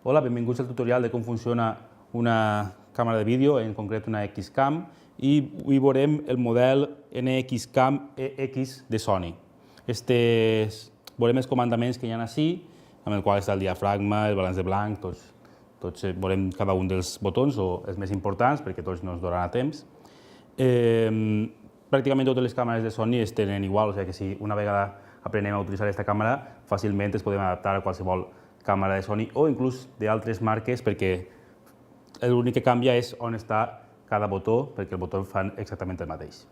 Hola, benvinguts al tutorial de com funciona una càmera de vídeo, en concret una XCam, i avui veurem el model NXCam EX de Sony. Veurem els comandaments que hi ha ací, amb el qual està el diafragma, el balanç de blanc, tots veurem cada un dels botons, o els més importants, perquè tots no ens donaran a temps. Pràcticament totes les càmeres de Sony es tenen igual, o sigui que si una vegada aprenem a utilitzar aquesta càmera, fàcilment es podem adaptar a qualsevol càmera de Sony o inclús d'altres marques, perquè l'únic que canvia és on està cada botó, perquè el botó fan exactament el mateix.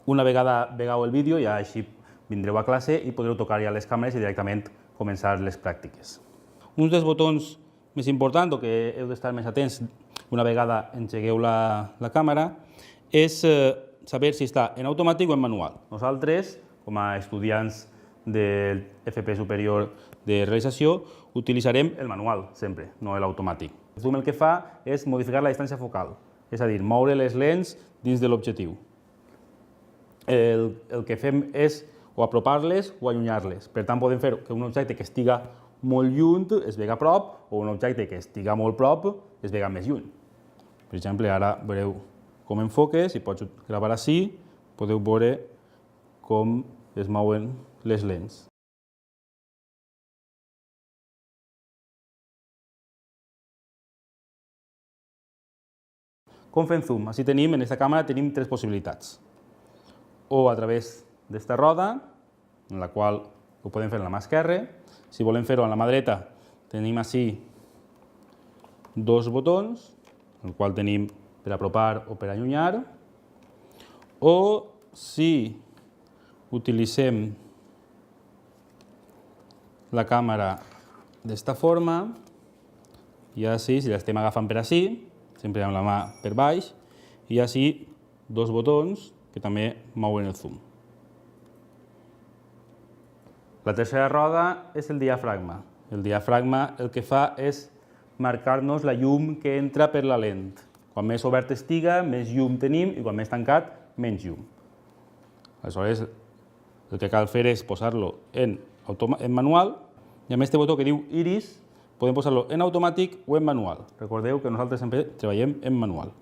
Una vegada vegeu el vídeo, ja així vindreu a classe i podreu tocar ja les càmeres i directament començar les pràctiques. Un dels botons més importants, o que heu d'estar més atents una vegada engegueu la càmera, és saber si està en automàtic o en manual. Nosaltres, com a estudiants del FP superior de realització, utilitzarem el manual sempre, no l'automàtic. El zoom el que fa és modificar la distància focal, és a dir, moure les lents dins de l'objectiu. El que fem és o apropar-les o allunyar-les. Per tant, podem fer que un objecte que estiga molt lluny es vega a prop o un objecte que estiga molt prop es vega més lluny. Per exemple, ara veureu com enfoque, si pots gravar ací, podeu veure com es mouen les lents. Com fem zoom? Així tenim, en aquesta càmera tenim tres possibilitats. O a través d'esta roda, en la qual ho podem fer en la mà esquerra. Si volem fer-ho en la mà dreta, tenim ací dos botons, el qual tenim per apropar o per allunyar. O si utilitzem la càmera d'esta forma, i així, si l'estem agafant per ací, sempre amb la mà per baix, i així dos botons que també mouen el zoom. La tercera roda és el diafragma. El diafragma el que fa és marcar-nos la llum que entra per la lent. Quan més obert estiga, més llum tenim, i quan més tancat, menys llum. Aleshores, el que cal fer és posar-lo en manual, i amb aquest botó que diu iris, podem posar-lo en automàtic o en manual. Recordeu que nosaltres sempre treballem en manual.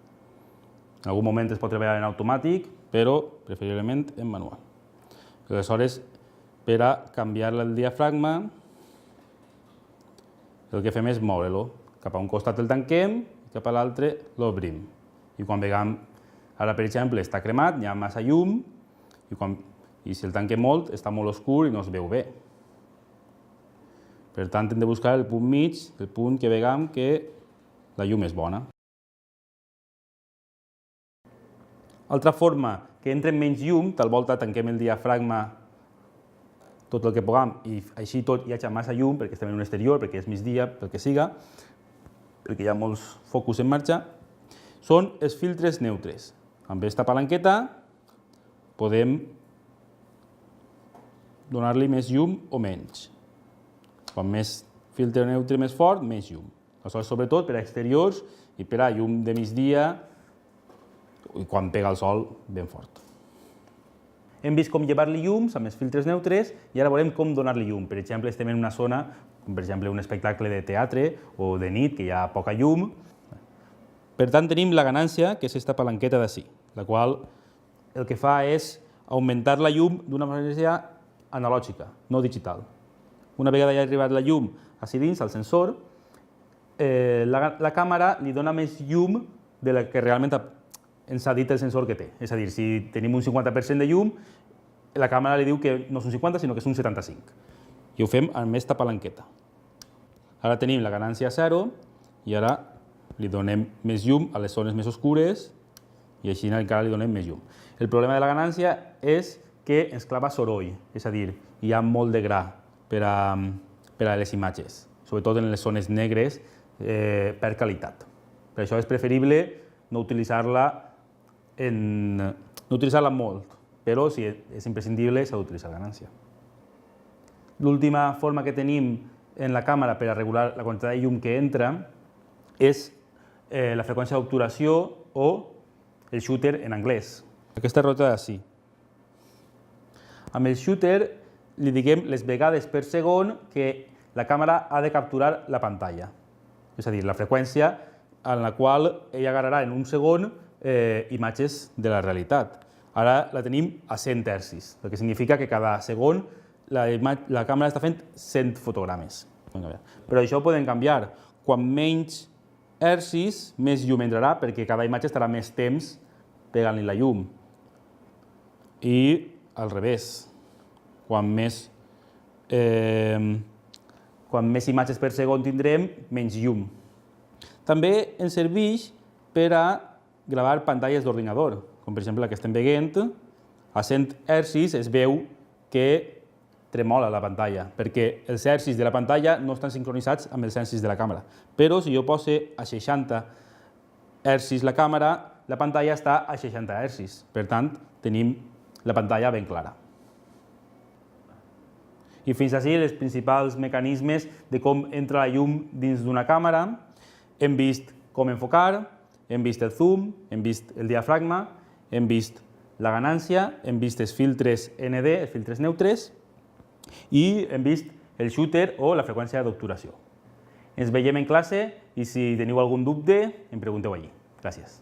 En algun moment es pot treballar en automàtic, però preferiblement en manual. Aleshores, per a canviar el diafragma, el que fem és moure-lo. Cap a un costat el tanquem i cap a l'altre l'obrim. I quan vegam, ara per exemple, està cremat, hi ha massa llum, i si el tanquem molt, està molt oscur i no es veu bé. Per tant, hem de buscar el punt mig, el punt que vegam que la llum és bona. Altra forma, que entre menys llum, tal volta tanquem el diafragma tot el que puguem i així tot hi hagi massa llum, perquè estem en un exterior, perquè és migdia, pel que siga, perquè hi ha molts focus en marxa, són els filtres neutres. Amb aquesta palanqueta podem donar-li més llum o menys. Quan més filtre neutre més fort, més llum. Aleshores, sobretot per a exteriors i per a llum de migdia i quan pega el sol ben fort. Hem vist com llevar-li llums amb els filtres neutres i ara veurem com donar-li llum. Per exemple, estem en una zona, com per exemple un espectacle de teatre o de nit, que hi ha poca llum. Per tant, tenim la ganància, que és aquesta palanqueta d'ací, la qual el que fa és augmentar la llum d'una manera analògica, no digital. Una vegada ja ha arribat la llum així dins, al sensor, la càmera li dona més llum de la que realment ens ha dit el sensor que té. És a dir, si tenim un 50% de llum, la càmera li diu que no és un 50, sinó que és un 75. I ho fem amb aquesta palanqueta. Ara tenim la ganància a 0 i ara li donem més llum a les zones més oscures i així encara li donem més llum. El problema de la ganància és que ens clava soroll, és a dir, hi ha molt de gra per a les imatges, sobretot en les zones negres per qualitat. Per això és preferible no utilitzar-la molt, però si és imprescindible s'ha d'utilitzar ganància. L'última forma que tenim en la càmera per a regular la quantitat de llum que entra és la freqüència d'obturació o el shooter en anglès. Aquesta rota d'ací. Amb el shooter li diguem les vegades per segon que la càmera ha de capturar la pantalla, és a dir, la freqüència en la qual ella agarrarà en un segon imatges de la realitat. Ara la tenim a 100 hercis, el que significa que cada segon la càmera està fent 100 fotogrames. Però això ho podem canviar. Quan menys hercis, més llum entrarà, perquè cada imatge estarà més temps pegant-li la llum. I al revés, quan més imatges per segon tindrem, menys llum. També ens serveix per a gravar pantalles d'ordinador, com per exemple la que estem veient, a 100 hercis es veu que tremola la pantalla, perquè els hercis de la pantalla no estan sincronitzats amb els hercis de la càmera. Però si jo pose a 60 hercis la càmera, la pantalla està a 60 hercis. Per tant, tenim la pantalla ben clara. I fins així els principals mecanismes de com entra la llum dins d'una càmera. Hem vist com enfocar, hem vist el zoom, hem vist el diafragma, hem vist la ganància, hem vist els filtres ND, els filtres neutres, i hem vist el shooter o la freqüència d'obturació. Ens veiem en classe i si teniu algun dubte, em pregunteu allí. Gràcies.